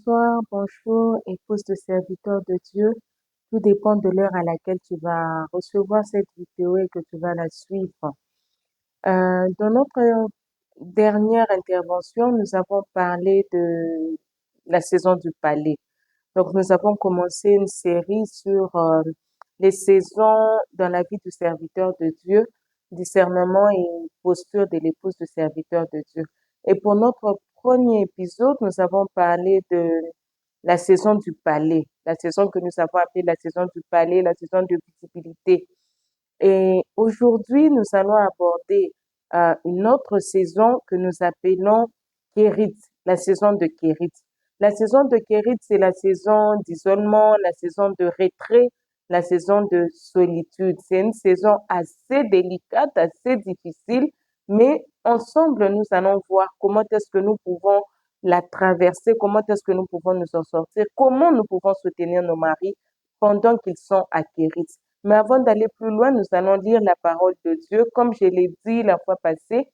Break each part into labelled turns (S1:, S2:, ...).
S1: Bonsoir, bonjour, épouse de serviteur de Dieu. Tout dépend de l'heure à laquelle tu vas recevoir cette vidéo et que tu vas la suivre. Dans notre dernière intervention, nous avons parlé de la saison du palais. Donc, nous avons commencé une série sur les saisons dans la vie du serviteur de Dieu, discernement et posture de l'épouse du serviteur de Dieu. Et pour notre premier épisode, nous avons parlé de la saison du palais, la saison que nous avons appelée la saison du palais, la saison de visibilité. Et aujourd'hui, nous allons aborder une autre saison que nous appelons Kérit, la saison de Kérit. La saison de Kérit, c'est la saison d'isolement, la saison de retrait, la saison de solitude. C'est une saison assez délicate, assez difficile, mais ensemble, nous allons voir comment est-ce que nous pouvons la traverser, comment est-ce que nous pouvons nous en sortir, comment nous pouvons soutenir nos maris pendant qu'ils sont à Kérit. Mais avant d'aller plus loin, nous allons lire la parole de Dieu. Comme je l'ai dit la fois passée,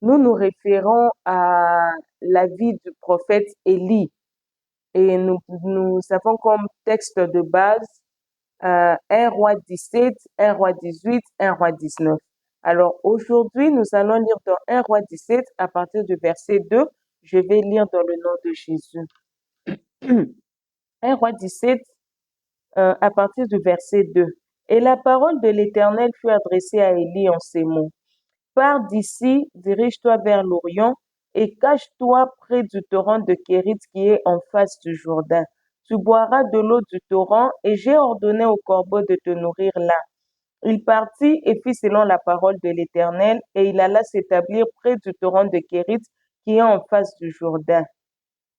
S1: nous nous référons à la vie du prophète Élie. Et nous avons comme texte de base 1 roi 17, 1 roi 18, 1 roi 19. Alors aujourd'hui, nous allons lire dans 1 roi 17 à partir du verset 2. Je vais lire dans le nom de Jésus. 1 roi 17 à partir du verset 2. Et la parole de l'Éternel fut adressée à Élie en ces mots. Pars d'ici, dirige-toi vers l'Orient et cache-toi près du torrent de Kérit qui est en face du Jourdain. Tu boiras de l'eau du torrent et j'ai ordonné au corbeau de te nourrir là. Il partit et fit selon la parole de l'Éternel et il alla s'établir près du torrent de Kérit qui est en face du Jourdain.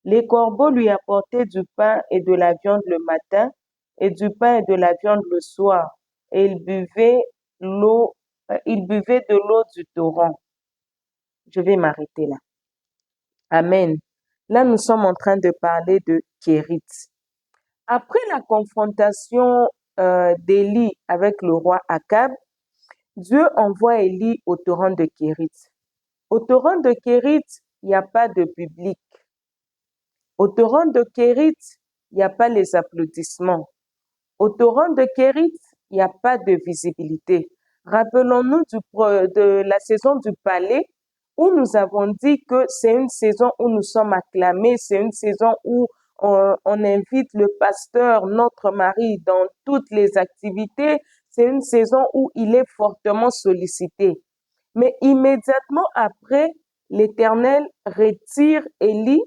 S1: Les corbeaux lui apportaient du pain et de la viande le matin, et du pain et de la viande le soir, et il buvait de l'eau du torrent. Je vais m'arrêter là. Amen. Là, nous sommes en train de parler de Kérit. Après la confrontation d'Élie avec le roi Akab, Dieu envoie Élie au torrent de Kérit. Au torrent de Kérit, il n'y a pas de public. Au torrent de Kérit, il n'y a pas les applaudissements. Au torrent de Kérit, il n'y a pas de visibilité. Rappelons-nous de la saison du palais où nous avons dit que c'est une saison où nous sommes acclamés, c'est une saison où on invite le pasteur, notre mari, dans toutes les activités. C'est une saison où il est fortement sollicité. Mais immédiatement après, l'Éternel retire Élie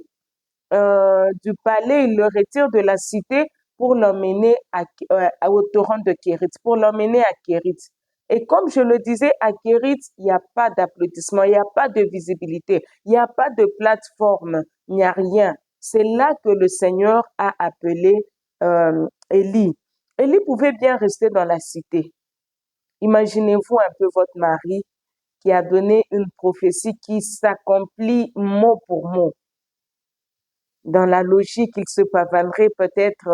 S1: du palais, il le retire de la cité pour l'emmener au torrent de Kérit, pour l'emmener à Kérit. Et comme je le disais, à Kérit, il n'y a pas d'applaudissement, il n'y a pas de visibilité, il n'y a pas de plateforme, il n'y a rien. C'est là que le Seigneur a appelé Élie. Élie pouvait bien rester dans la cité. Imaginez-vous un peu votre mari qui a donné une prophétie qui s'accomplit mot pour mot. Dans la logique, il se pavanerait peut-être,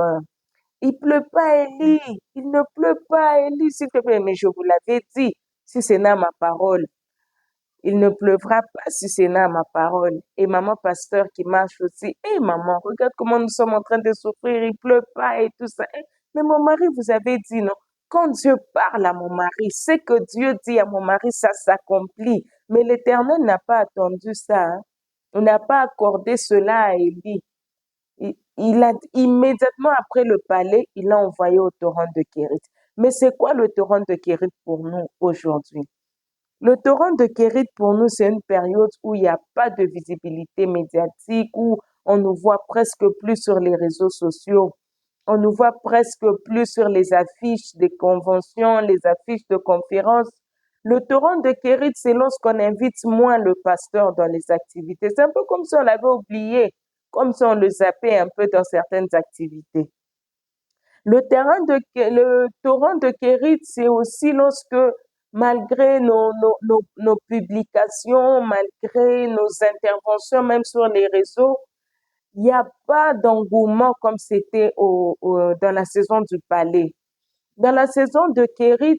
S1: il pleut pas, Élie, il ne pleut pas, Élie, s'il te plaît, mais je vous l'avais dit, si c'est là ma parole, il ne pleuvra pas si c'est là ma parole. Et maman pasteur qui marche aussi, maman, regarde comment nous sommes en train de souffrir, il pleut pas et tout ça. Mais mon mari, vous avez dit non. Quand Dieu parle à mon mari, c'est que Dieu dit à mon mari, ça s'accomplit. Mais l'Éternel n'a pas attendu ça, hein. On n'a pas accordé cela à Élie. Il a immédiatement après le palais, il l'a envoyé au torrent de Kérit. Mais c'est quoi le torrent de Kérit pour nous aujourd'hui? Le torrent de Kérit pour nous, c'est une période où il n'y a pas de visibilité médiatique, où on nous voit presque plus sur les réseaux sociaux. On nous voit presque plus sur les affiches des conventions, les affiches de conférences. Le torrent de Kérit, c'est lorsqu'on invite moins le pasteur dans les activités. C'est un peu comme si on l'avait oublié, comme si on le zappait un peu dans certaines activités. Le torrent de Kérit, c'est aussi lorsque, malgré nos publications, malgré nos interventions, même sur les réseaux, il n'y a pas d'engouement comme c'était dans la saison du palais. Dans la saison de Kérit,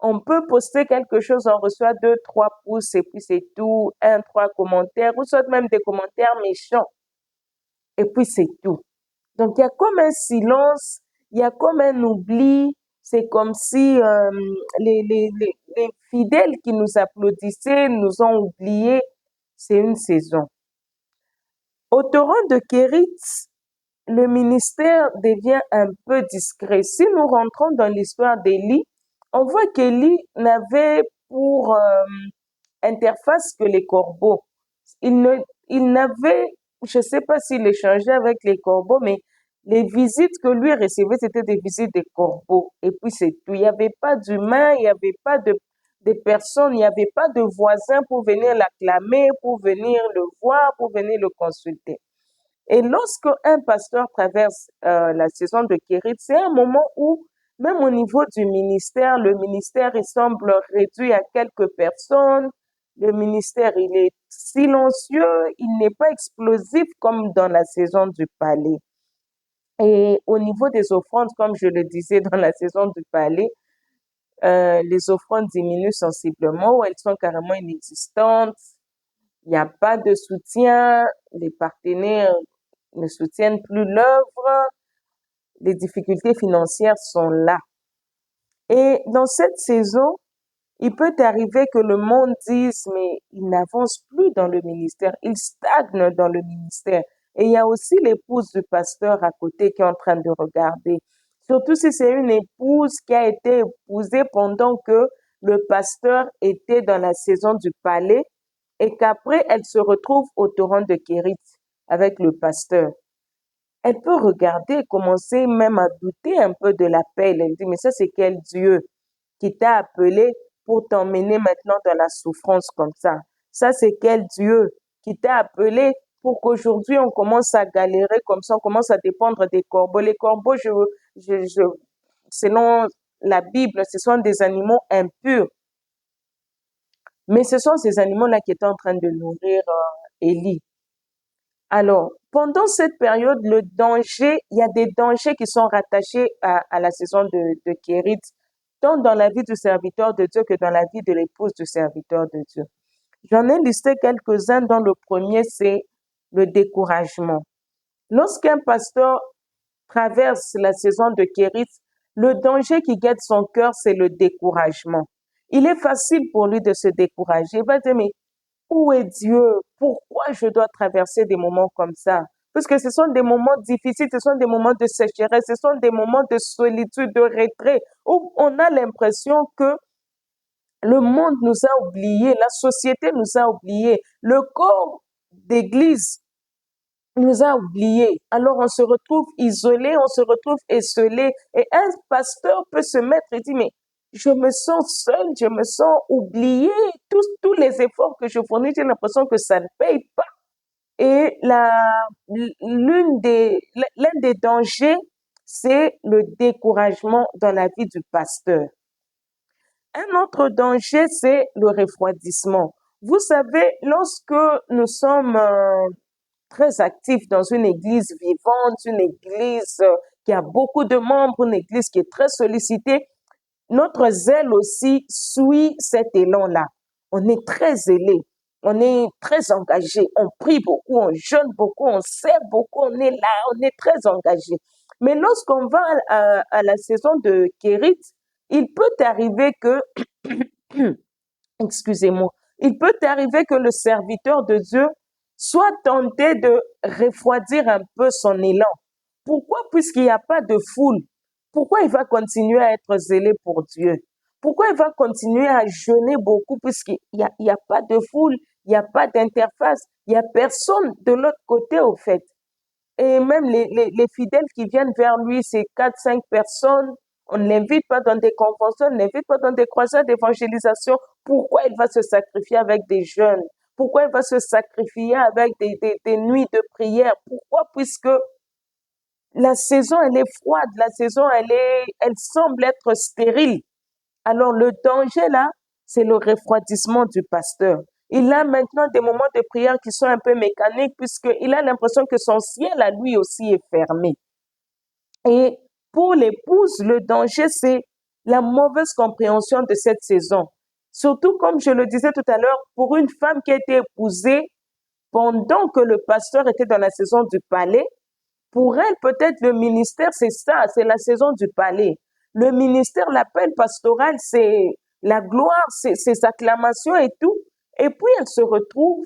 S1: on peut poster quelque chose, on reçoit 2, 3 pouces et puis c'est tout, 1, 3 commentaires, ou soit même des commentaires méchants. et puis c'est tout. Donc, il y a comme un silence, il y a comme un oubli. C'est comme si les fidèles qui nous applaudissaient nous ont oubliés. C'est une saison. Au torrent de Kérit, le ministère devient un peu discret. Si nous rentrons dans l'histoire d'Élie, on voit qu'Élie n'avait pour interface que les corbeaux. Il n'avait, je sais pas s'il échangeait avec les corbeaux, mais les visites que lui recevait, c'était des visites des corbeaux. Et puis c'est tout. Il n'y avait pas d'humains, il n'y avait pas de personnes, il n'y avait pas de voisins pour venir l'acclamer, pour venir le voir, pour venir le consulter. Et lorsque un pasteur traverse la saison de Kérit, c'est un moment où, même au niveau du ministère, le ministère il semble réduit à quelques personnes. Le ministère, il est silencieux, il n'est pas explosif comme dans la saison du palais. Et au niveau des offrandes, comme je le disais dans la saison du palais, les offrandes diminuent sensiblement ou elles sont carrément inexistantes. Il n'y a pas de soutien, les partenaires ne soutiennent plus l'œuvre, les difficultés financières sont là. Et dans cette saison, il peut arriver que le monde dise, mais il n'avance plus dans le ministère, il stagne dans le ministère. Et il y a aussi l'épouse du pasteur à côté qui est en train de regarder. Surtout si c'est une épouse qui a été épousée pendant que le pasteur était dans la saison du palais et qu'après elle se retrouve au torrent de Kérit avec le pasteur. Elle peut regarder et commencer même à douter un peu de l'appel. Elle dit, mais ça c'est quel Dieu qui t'a appelé pour t'emmener maintenant dans la souffrance comme ça? Ça c'est quel Dieu qui t'a appelé pour qu'aujourd'hui on commence à galérer comme ça, on commence à dépendre des corbeaux. Les corbeaux, selon la Bible, ce sont des animaux impurs. Mais ce sont ces animaux-là qui étaient en train de nourrir Élie. Alors, pendant cette période, le danger, il y a des dangers qui sont rattachés à la saison de Kérit, tant dans la vie du serviteur de Dieu que dans la vie de l'épouse du serviteur de Dieu. J'en ai listé quelques-uns, dont le premier, c'est le découragement. Lorsqu'un pasteur traverse la saison de Kérit, le danger qui guette son cœur, c'est le découragement. Il est facile pour lui de se décourager. Il va dire, mais où est Dieu? Pourquoi je dois traverser des moments comme ça? Parce que ce sont des moments difficiles, ce sont des moments de sécheresse, ce sont des moments de solitude, de retrait, où on a l'impression que le monde nous a oubliés, la société nous a oubliés, le corps d'église nous a oubliés. Alors on se retrouve isolé, on se retrouve esselé. Et un pasteur peut se mettre et dire, mais je me sens seul, je me sens oublié. Tous les efforts que je fournis, j'ai l'impression que ça ne paye pas. Et l'un des dangers, c'est le découragement dans la vie du pasteur. Un autre danger, c'est le refroidissement. Vous savez, lorsque nous sommes très actifs dans une église vivante, une église qui a beaucoup de membres, une église qui est très sollicitée, notre zèle aussi suit cet élan-là. On est très zélé, on est très engagé, on prie beaucoup, on jeûne beaucoup, on sert beaucoup, on est là, on est très engagé. Mais lorsqu'on va à la saison de Kérit, il peut arriver que, excusez-moi, il peut arriver que le serviteur de Dieu soit tenté de refroidir un peu son élan. Pourquoi? Puisqu'il n'y a pas de foule. Pourquoi il va continuer à être zélé pour Dieu? Pourquoi il va continuer à jeûner beaucoup puisqu'il n'y a pas de foule, il n'y a pas d'interface, il n'y a personne de l'autre côté au fait. Et même les fidèles qui viennent vers lui, c'est 4-5 personnes. On ne l'invite pas dans des conventions, on ne l'invite pas dans des croisades d'évangélisation. Pourquoi il va se sacrifier avec des jeunes? Pourquoi il va se sacrifier avec des nuits de prière? Pourquoi? Puisque la saison, elle est froide, la saison, elle semble être stérile. Alors, le danger là, c'est le refroidissement du pasteur. Il a maintenant des moments de prière qui sont un peu mécaniques puisqu'il a l'impression que son ciel à lui aussi est fermé. Et pour l'épouse, le danger, c'est la mauvaise compréhension de cette saison. Surtout, comme je le disais tout à l'heure, pour une femme qui a été épousée pendant que le pasteur était dans la saison du palais, pour elle, peut-être le ministère, c'est ça, c'est la saison du palais. Le ministère, l'appel pastoral, c'est la gloire, c'est ses acclamations et tout. Et puis, elle se retrouve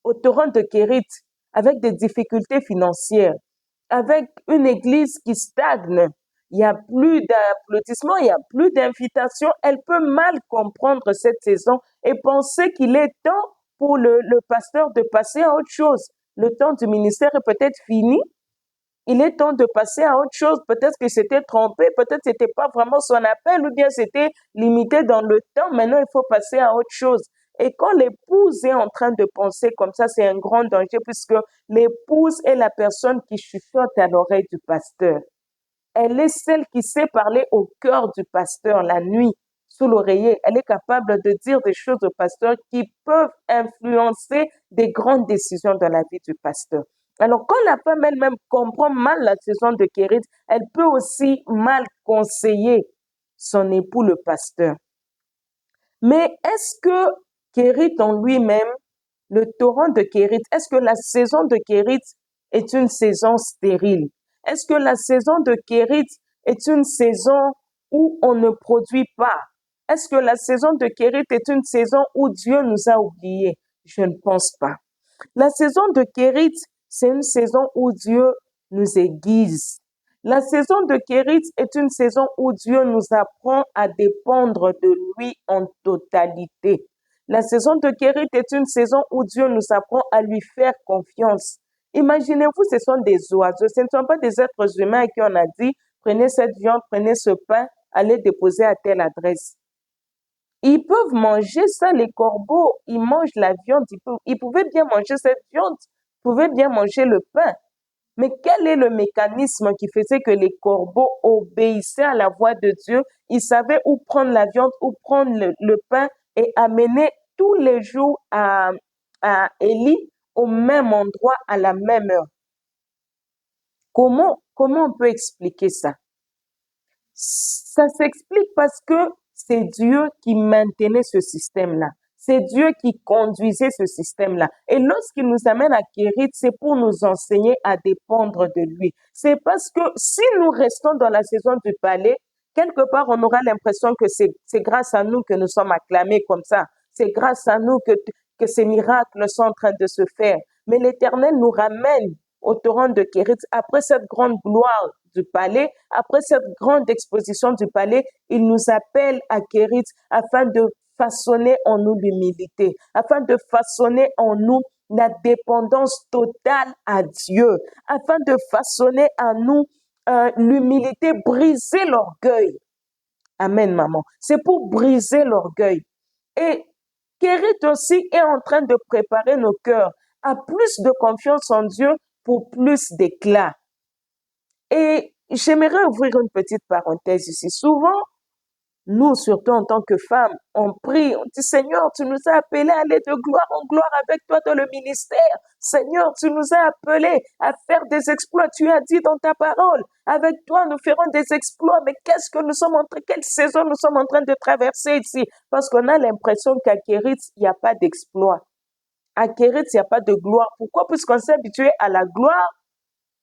S1: au torrent de Kérit avec des difficultés financières, avec une église qui stagne. Il n'y a plus d'applaudissements, il n'y a plus d'invitations. Elle peut mal comprendre cette saison et penser qu'il est temps pour le pasteur de passer à autre chose. Le temps du ministère est peut-être fini. Il est temps de passer à autre chose. Peut-être que c'était trompé, peut-être que c'était pas vraiment son appel ou bien c'était limité dans le temps. Maintenant, il faut passer à autre chose. Et quand l'épouse est en train de penser comme ça, c'est un grand danger puisque l'épouse est la personne qui chuchote à l'oreille du pasteur. Elle est celle qui sait parler au cœur du pasteur la nuit, sous l'oreiller. Elle est capable de dire des choses au pasteur qui peuvent influencer des grandes décisions dans la vie du pasteur. Alors, quand la femme elle-même comprend mal la saison de Kérit, elle peut aussi mal conseiller son époux, le pasteur. Mais est-ce que Kérit en lui-même, le torrent de Kérit, est-ce que la saison de Kérit est une saison stérile? Est-ce que la saison de Kérit est une saison où on ne produit pas? Est-ce que la saison de Kérit est une saison où Dieu nous a oubliés? Je ne pense pas. La saison de Kérit, c'est une saison où Dieu nous aiguise. La saison de Kérit est une saison où Dieu nous apprend à dépendre de lui en totalité. La saison de Kérit est une saison où Dieu nous apprend à lui faire confiance. Imaginez-vous, ce sont des oiseaux, ce ne sont pas des êtres humains à qui on a dit, prenez cette viande, prenez ce pain, allez déposer à telle adresse. Ils peuvent manger ça, les corbeaux, ils mangent la viande, ils pouvaient bien manger cette viande, ils pouvaient bien manger le pain. Mais quel est le mécanisme qui faisait que les corbeaux obéissaient à la voix de Dieu? Ils savaient où prendre la viande, où prendre le pain et amener tous les jours à Élie au même endroit, à la même heure. Comment on peut expliquer ça? Ça s'explique parce que c'est Dieu qui maintenait ce système-là. C'est Dieu qui conduisait ce système-là. Et lorsqu'il nous amène à Kérit, c'est pour nous enseigner à dépendre de lui. C'est parce que si nous restons dans la saison du palais, quelque part, on aura l'impression que c'est grâce à nous que nous sommes acclamés comme ça. C'est grâce à nous que ces miracles sont en train de se faire. Mais l'Éternel nous ramène au torrent de Kérit après cette grande gloire du palais, après cette grande exposition du palais, il nous appelle à Kérit afin de façonner en nous l'humilité, afin de façonner en nous la dépendance totale à Dieu, afin de façonner en nous l'humilité, briser l'orgueil. Amen, maman. C'est pour briser l'orgueil. Et Kérit aussi est en train de préparer nos cœurs à plus de confiance en Dieu pour plus d'éclat. Et j'aimerais ouvrir une petite parenthèse ici. Souvent, nous, surtout en tant que femmes, on prie, on dit, Seigneur, tu nous as appelés à aller de gloire en gloire avec toi dans le ministère. Seigneur, tu nous as appelés à faire des exploits. Tu as dit dans ta parole, avec toi, nous ferons des exploits. Mais qu'est-ce que nous sommes en train, quelle saison nous sommes en train de traverser ici? Parce qu'on a l'impression qu'à Kérit, il n'y a pas d'exploit. À Kérit, il n'y a pas de gloire. Pourquoi? Puisqu'on s'est habitué à la gloire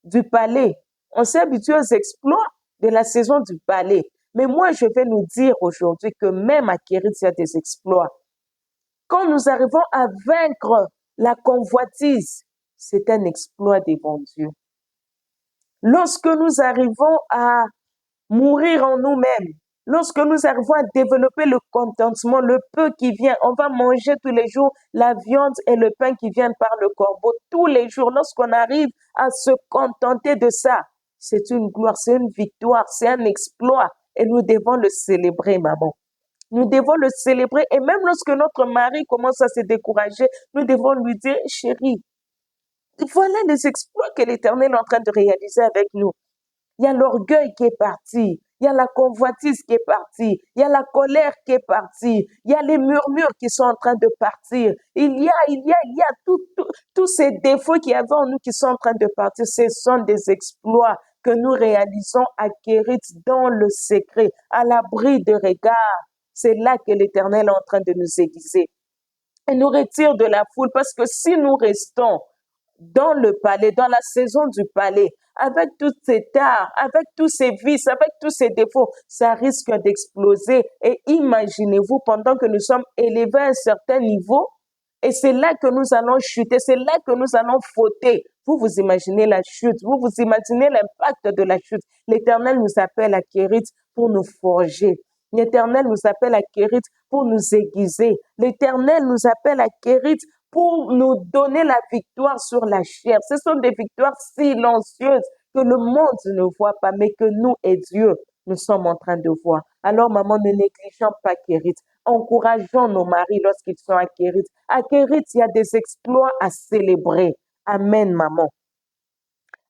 S1: du palais. On s'est habitué aux exploits de la saison du palais. Mais moi, je vais nous dire aujourd'hui que même à Kérit, il y a des exploits. Quand nous arrivons à vaincre la convoitise, c'est un exploit devant Dieu. Lorsque nous arrivons à mourir en nous-mêmes, lorsque nous arrivons à développer le contentement, le peu qui vient, on va manger tous les jours la viande et le pain qui viennent par le corbeau tous les jours. Lorsqu'on arrive à se contenter de ça, c'est une gloire, c'est une victoire, c'est un exploit et nous devons le célébrer, maman. Nous devons le célébrer et même lorsque notre mari commence à se décourager, nous devons lui dire, chérie, voilà les exploits que l'Éternel est en train de réaliser avec nous. Il y a l'orgueil qui est parti, il y a la convoitise qui est partie, il y a la colère qui est partie, il y a les murmures qui sont en train de partir, il y a tous ces défauts qu'il y avait en nous qui sont en train de partir. Ce sont des exploits que nous réalisons à Kérit dans le secret, à l'abri de regards. C'est là que l'Éternel est en train de nous aiguiser. et nous retire de la foule, parce que si nous restons dans le palais, dans la saison du palais, avec toutes ces tares, avec tous ces vices, avec tous ces défauts, ça risque d'exploser. Et imaginez-vous, pendant que nous sommes élevés à un certain niveau, et c'est là que nous allons chuter, c'est là que nous allons fauter. Vous vous imaginez la chute, vous vous imaginez l'impact de la chute. L'Éternel nous appelle à Kérit pour nous forger. L'Éternel nous appelle à Kérit pour nous aiguiser. L'Éternel nous appelle à Kérit pour nous donner la victoire sur la chair. Ce sont des victoires silencieuses que le monde ne voit pas, mais que nous et Dieu, nous sommes en train de voir. Alors, maman, ne négligeons pas Kérit. Encourageons nos maris lorsqu'ils sont à Kérit. À Kérit, il y a des exploits à célébrer. Amen, maman.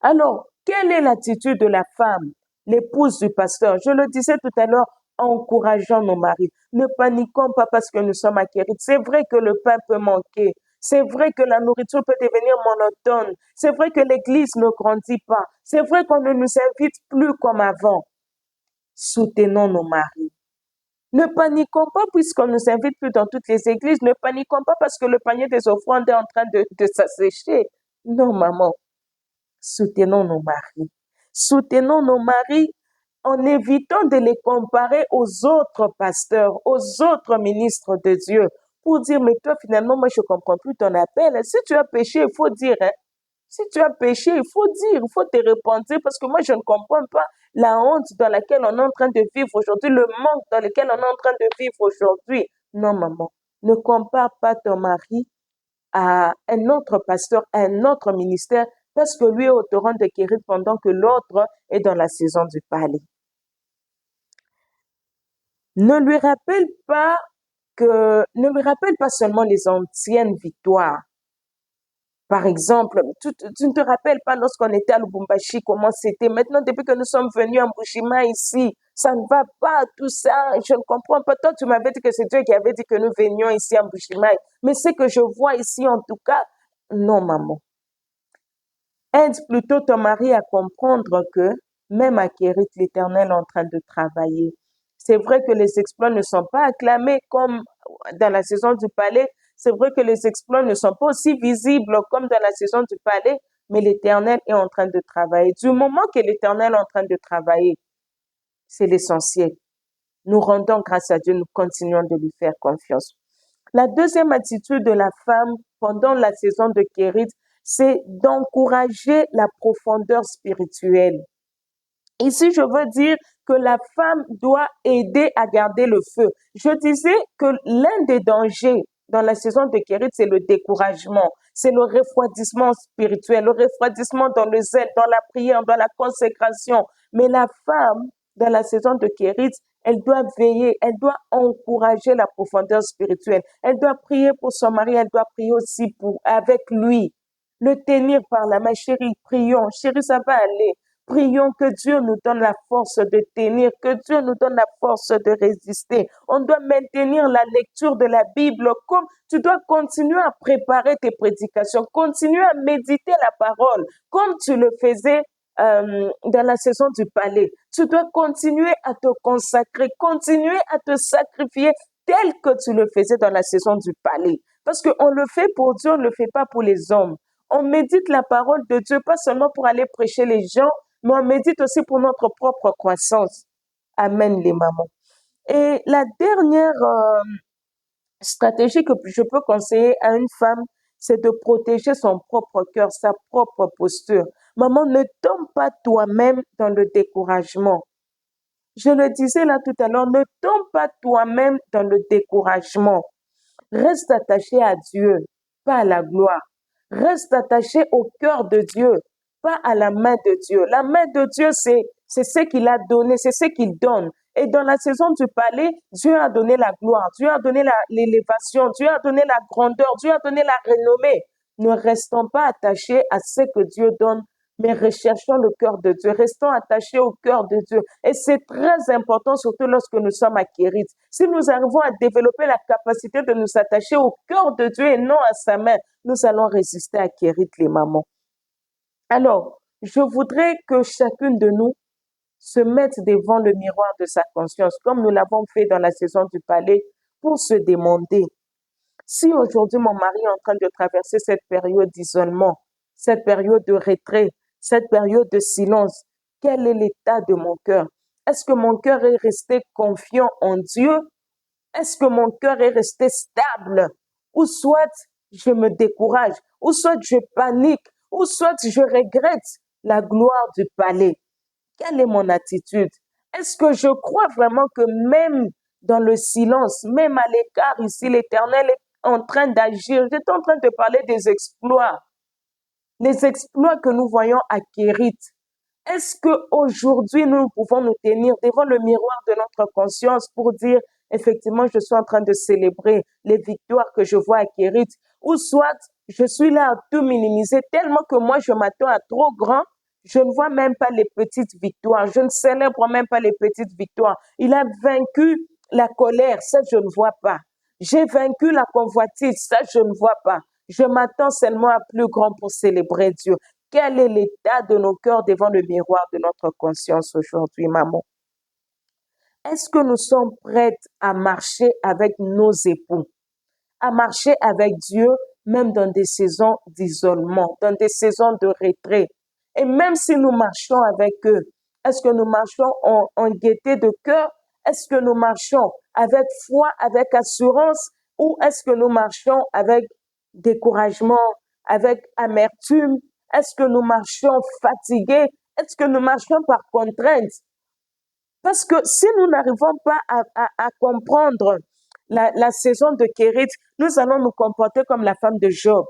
S1: Alors, quelle est l'attitude de la femme, l'épouse du pasteur? Je le disais tout à l'heure, encourageons nos maris. Ne paniquons pas parce que nous sommes à Kérit. C'est vrai que le pain peut manquer. C'est vrai que la nourriture peut devenir monotone. C'est vrai que l'église ne grandit pas. C'est vrai qu'on ne nous invite plus comme avant. Soutenons nos maris. Ne paniquons pas puisqu'on ne nous invite plus dans toutes les églises. Ne paniquons pas parce que le panier des offrandes est en train de s'assécher. Non, maman. Soutenons nos maris. Soutenons nos maris en évitant de les comparer aux autres pasteurs, aux autres ministres de Dieu, pour dire, mais toi, finalement, moi, je ne comprends plus ton appel. Si tu as péché, il faut dire, hein. Si tu as péché, il faut dire, il faut te repentir, parce que moi, je ne comprends pas la honte dans laquelle on est en train de vivre aujourd'hui, le manque dans lequel on est en train de vivre aujourd'hui. Non, maman, ne compare pas ton mari à un autre pasteur, à un autre ministère, parce que lui est au torrent de Kérit pendant que l'autre est dans la saison du palais. Ne lui rappelle pas seulement les anciennes victoires. Par exemple, tu ne te rappelles pas lorsqu'on était à Lubumbashi, comment c'était. Maintenant, depuis que nous sommes venus à Mbushima ici, ça ne va pas, tout ça. Je ne comprends pas. Toi, tu m'avais dit que c'est Dieu qui avait dit que nous venions ici à Mbushima. Mais ce que je vois ici, en tout cas, non, maman. Aide plutôt ton mari à comprendre que même à Kérit, l'Éternel est en train de travailler. C'est vrai que les exploits ne sont pas acclamés comme dans la saison du palais. C'est vrai que les exploits ne sont pas aussi visibles comme dans la saison du palais, mais l'Éternel est en train de travailler. Du moment que l'Éternel est en train de travailler, c'est l'essentiel. Nous rendons grâce à Dieu, nous continuons de lui faire confiance. La deuxième attitude de la femme pendant la saison de Kérit, c'est d'encourager la profondeur spirituelle. Ici, je veux dire que la femme doit aider à garder le feu. Je disais que l'un des dangers dans la saison de Kérit, c'est le découragement, c'est le refroidissement spirituel, le refroidissement dans le zèle, dans la prière, dans la consécration. Mais la femme, dans la saison de Kérit, elle doit veiller, elle doit encourager la profondeur spirituelle. Elle doit prier pour son mari, elle doit prier aussi avec lui. Le tenir par la main, chérie, prions, chérie, ça va aller. Prions que Dieu nous donne la force de tenir, que Dieu nous donne la force de résister. On doit maintenir la lecture de la Bible comme tu dois continuer à préparer tes prédications, continuer à méditer la parole comme tu le faisais dans la saison du palais. Tu dois continuer à te consacrer, continuer à te sacrifier tel que tu le faisais dans la saison du palais. Parce qu'on le fait pour Dieu, on ne le fait pas pour les hommes. On médite la parole de Dieu, pas seulement pour aller prêcher les gens, mais on médite aussi pour notre propre croissance. Amen, les mamans. Et la dernière stratégie que je peux conseiller à une femme, c'est de protéger son propre cœur, sa propre posture. Maman, ne tombe pas toi-même dans le découragement. Je le disais là tout à l'heure, ne tombe pas toi-même dans le découragement. Reste attaché à Dieu, pas à la gloire. Reste attaché au cœur de Dieu, pas à la main de Dieu. La main de Dieu, c'est ce qu'il a donné, c'est ce qu'il donne. Et dans la saison du palais, Dieu a donné la gloire, Dieu a donné l'élévation, Dieu a donné la grandeur, Dieu a donné la renommée. Ne restons pas attachés à ce que Dieu donne, mais recherchons le cœur de Dieu, restons attachés au cœur de Dieu. Et c'est très important, surtout lorsque nous sommes à Kérit. Si nous arrivons à développer la capacité de nous attacher au cœur de Dieu et non à sa main, nous allons résister à Kérit, les mamans. Alors, je voudrais que chacune de nous se mette devant le miroir de sa conscience, comme nous l'avons fait dans la saison du palais, pour se demander, Si aujourd'hui mon mari est en train de traverser cette période d'isolement, cette période de retrait, cette période de silence, quel est l'état de mon cœur? Est-ce que mon cœur est resté confiant en Dieu? Est-ce que mon cœur est resté stable? Ou soit je me décourage, ou soit je panique, ou soit je regrette la gloire du palais. Quelle est mon attitude? Est-ce que je crois vraiment que même dans le silence, même à l'écart ici, l'Éternel est en train d'agir? J'étais en train de parler des exploits, les exploits que nous voyons à Kérit. Est-ce qu'aujourd'hui, nous pouvons nous tenir devant le miroir de notre conscience pour dire, effectivement, je suis en train de célébrer les victoires que je vois à Kérit, ou soit je suis là à tout minimiser tellement que moi, je m'attends à trop grand, je ne vois même pas les petites victoires, je ne célèbre même pas les petites victoires. Il a vaincu la colère, ça je ne vois pas. J'ai vaincu la convoitise, ça je ne vois pas. Je m'attends seulement à plus grand pour célébrer Dieu. Quel est l'état de nos cœurs devant le miroir de notre conscience aujourd'hui, maman? Est-ce que nous sommes prêtes à marcher avec nos époux, à marcher avec Dieu, même dans des saisons d'isolement, dans des saisons de retrait? Et même si nous marchons avec eux, est-ce que nous marchons en gaieté de cœur? Est-ce que nous marchons avec foi, avec assurance? Ou est-ce que nous marchons avec découragement, avec amertume? Est-ce que nous marchons fatigués? Est-ce que nous marchons par contrainte? Parce que si nous n'arrivons pas à comprendre la saison de Kérit, nous allons nous comporter comme la femme de Job.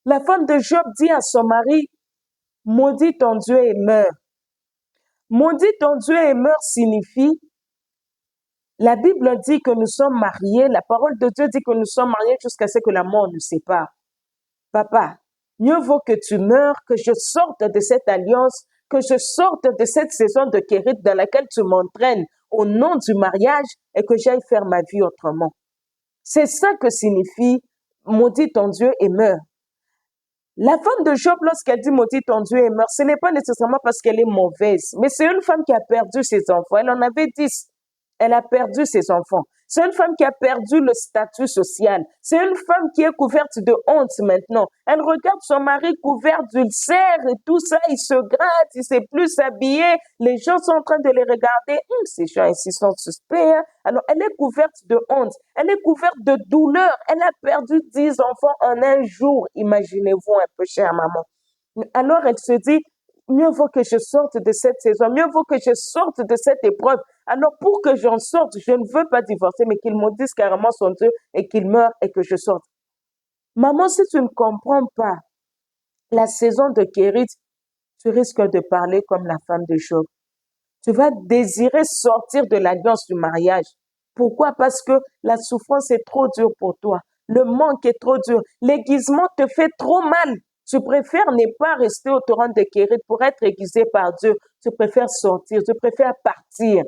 S1: La femme de Job dit à son mari, maudit ton Dieu et meurs. Maudit ton Dieu et meurs signifie, la Bible dit que nous sommes mariés, la parole de Dieu dit que nous sommes mariés jusqu'à ce que la mort nous sépare. Papa, mieux vaut que tu meurs, que je sorte de cette alliance, que je sorte de cette saison de Kérit dans laquelle tu m'entraînes au nom du mariage et que j'aille faire ma vie autrement. C'est ça que signifie maudit ton Dieu et meurs. La femme de Job, lorsqu'elle dit maudit ton Dieu et meurt, ce n'est pas nécessairement parce qu'elle est mauvaise, mais c'est une femme qui a perdu ses enfants. Elle en avait 10. Elle a perdu ses enfants. C'est une femme qui a perdu le statut social. C'est une femme qui est couverte de honte maintenant. Elle regarde son mari couvert d'ulcères et tout ça. Il se gratte, il ne sait plus s'habiller. Les gens sont en train de les regarder. Ces gens ici sont suspects. Hein? Alors, elle est couverte de honte. Elle est couverte de douleur. Elle a perdu 10 enfants en un jour. Imaginez-vous un peu, chère maman. Alors, elle se dit, mieux vaut que je sorte de cette saison, mieux vaut que je sorte de cette épreuve. Alors, pour que j'en sorte, je ne veux pas divorcer, mais qu'il maudisse carrément son Dieu et qu'il meure et que je sorte. Maman, si tu ne comprends pas la saison de Kérit, tu risques de parler comme la femme de Job. Tu vas désirer sortir de l'alliance du mariage. Pourquoi? Parce que la souffrance est trop dure pour toi. Le manque est trop dur. L'aiguisement te fait trop mal. Tu préfères ne pas rester au torrent de Kérit pour être aiguisé par Dieu. Tu préfères sortir, tu préfères partir.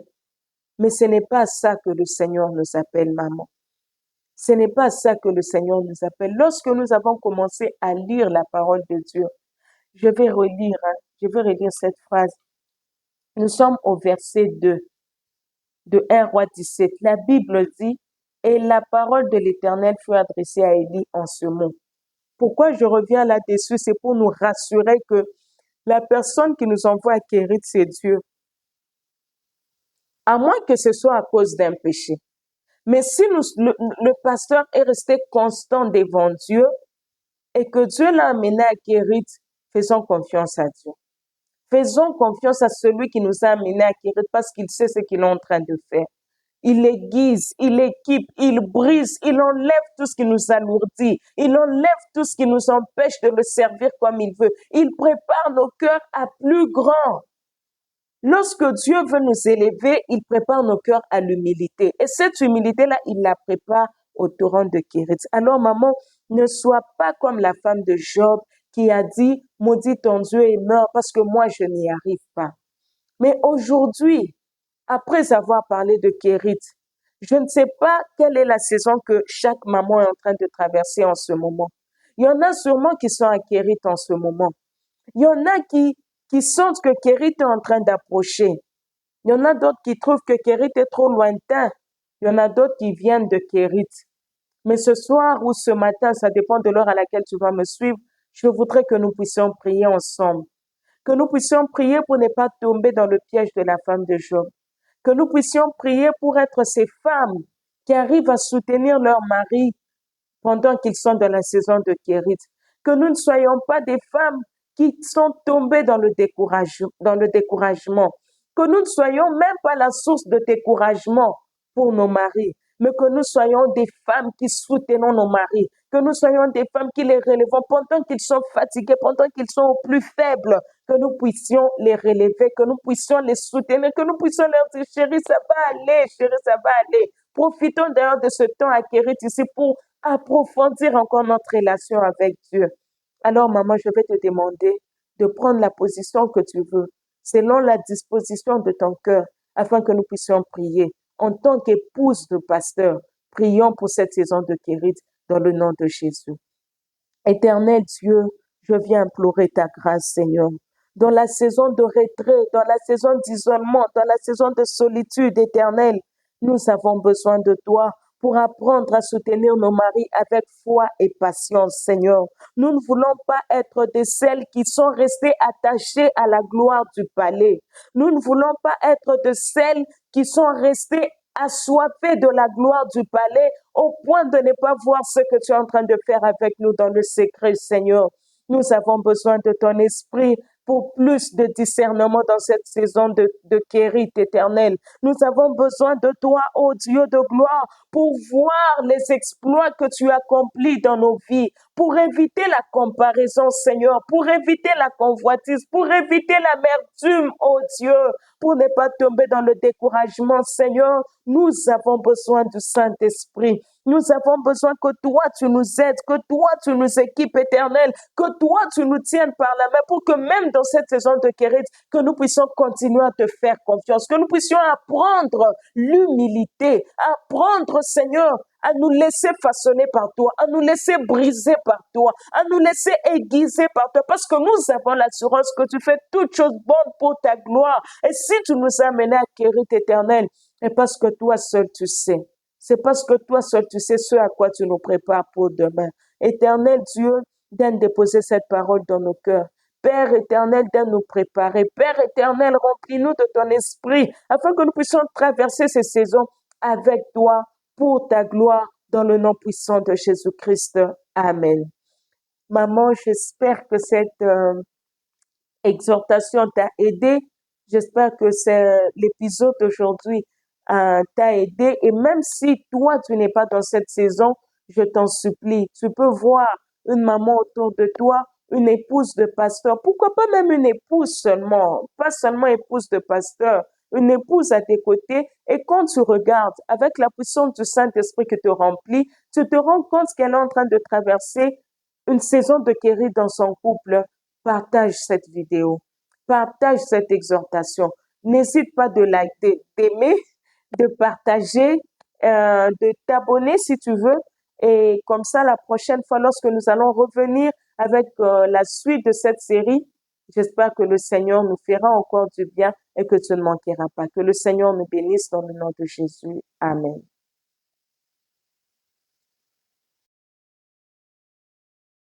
S1: Mais ce n'est pas ça que le Seigneur nous appelle, maman. Ce n'est pas ça que le Seigneur nous appelle. Lorsque nous avons commencé à lire la parole de Dieu, je vais relire cette phrase. Nous sommes au verset 2 de 1 Roi 17. La Bible dit, et la parole de l'Éternel fut adressée à Élie en ce mot. Pourquoi je reviens là-dessus? C'est pour nous rassurer que la personne qui nous envoie à Kérit, c'est Dieu. À moins que ce soit à cause d'un péché. Mais si le pasteur est resté constant devant Dieu et que Dieu l'a amené à Kérit, faisons confiance à Dieu. Faisons confiance à celui qui nous a amenés à Kérit parce qu'il sait ce qu'il est en train de faire. Il aiguise, il équipe, il brise, il enlève tout ce qui nous alourdit, il enlève tout ce qui nous empêche de le servir comme il veut. Il prépare nos cœurs à plus grand. Lorsque Dieu veut nous élever, il prépare nos cœurs à l'humilité. Et cette humilité-là, il la prépare au torrent de Kérit. Alors, maman, ne sois pas comme la femme de Job qui a dit, maudit ton Dieu et meurs parce que moi, je n'y arrive pas. Mais aujourd'hui, après avoir parlé de Kérit, je ne sais pas quelle est la saison que chaque maman est en train de traverser en ce moment. Il y en a sûrement qui sont à Kérit en ce moment. Il y en a qui sentent que Kérit est en train d'approcher. Il y en a d'autres qui trouvent que Kérit est trop lointain. Il y en a d'autres qui viennent de Kérit. Mais ce soir ou ce matin, ça dépend de l'heure à laquelle tu vas me suivre, je voudrais que nous puissions prier ensemble. Que nous puissions prier pour ne pas tomber dans le piège de la femme de Job. Que nous puissions prier pour être ces femmes qui arrivent à soutenir leur mari pendant qu'ils sont dans la saison de Kérit. Que nous ne soyons pas des femmes qui sont tombées dans le découragement. Que nous ne soyons même pas la source de découragement pour nos maris, mais que nous soyons des femmes qui soutenons nos maris, que nous soyons des femmes qui les relevons pendant qu'ils sont fatigués, pendant qu'ils sont au plus faibles, que nous puissions les relever, que nous puissions les soutenir, que nous puissions leur dire, chérie, ça va aller, chérie, ça va aller. Profitons d'ailleurs de ce temps à Kérit ici pour approfondir encore notre relation avec Dieu. Alors, maman, je vais te demander de prendre la position que tu veux, selon la disposition de ton cœur, afin que nous puissions prier. En tant qu'épouse de pasteur, prions pour cette saison de Kérit dans le nom de Jésus. Éternel Dieu, je viens implorer ta grâce, Seigneur. Dans la saison de retrait, dans la saison d'isolement, dans la saison de solitude éternelle, nous avons besoin de toi pour apprendre à soutenir nos maris avec foi et patience, Seigneur. Nous ne voulons pas être de celles qui sont restées attachées à la gloire du palais. Nous ne voulons pas être de celles qui sont restées assoiffées de la gloire du palais au point de ne pas voir ce que tu es en train de faire avec nous dans le secret, Seigneur. Nous avons besoin de ton esprit pour plus de discernement dans cette saison de Kérit éternelle. Nous avons besoin de toi, ô Dieu de gloire, pour voir les exploits que tu accomplis dans nos vies, pour éviter la comparaison, Seigneur, pour éviter la convoitise, pour éviter l'amertume, ô Dieu, pour ne pas tomber dans le découragement, Seigneur. Nous avons besoin du Saint-Esprit. Nous avons besoin que toi, tu nous aides, que toi, tu nous équipes, éternel, que toi, tu nous tiennes par la main pour que même dans cette saison de Kérit, que nous puissions continuer à te faire confiance, que nous puissions apprendre l'humilité, apprendre, Seigneur, à nous laisser façonner par toi, à nous laisser briser par toi, à nous laisser aiguiser par toi, parce que nous avons l'assurance que tu fais toutes choses bonnes pour ta gloire. Et si tu nous as menés à Kérit éternel, c'est parce que toi seul tu sais. C'est parce que toi seul tu sais ce à quoi tu nous prépares pour demain. Éternel Dieu, viens déposer cette parole dans nos cœurs. Père éternel, viens nous préparer. Père éternel, remplis-nous de ton esprit afin que nous puissions traverser ces saisons avec toi pour ta gloire dans le nom puissant de Jésus-Christ. Amen. Maman, j'espère que cette exhortation t'a aidé. J'espère que l'épisode d'aujourd'hui t'a aidé. Et même si toi, tu n'es pas dans cette saison, je t'en supplie, tu peux voir une maman autour de toi, une épouse de pasteur. Pourquoi pas même une épouse seulement, pas seulement épouse de pasteur, une épouse à tes côtés. Et quand tu regardes avec la puissance du Saint-Esprit qui te remplit, tu te rends compte qu'elle est en train de traverser une saison de Kérit dans son couple. Partage cette vidéo, partage cette exhortation. N'hésite pas de liker, d'aimer, de partager, de t'abonner si tu veux. Et comme ça, la prochaine fois, lorsque nous allons revenir avec la suite de cette série, j'espère que le Seigneur nous fera encore du bien et que tu ne manqueras pas. Que le Seigneur nous bénisse dans le nom de Jésus. Amen.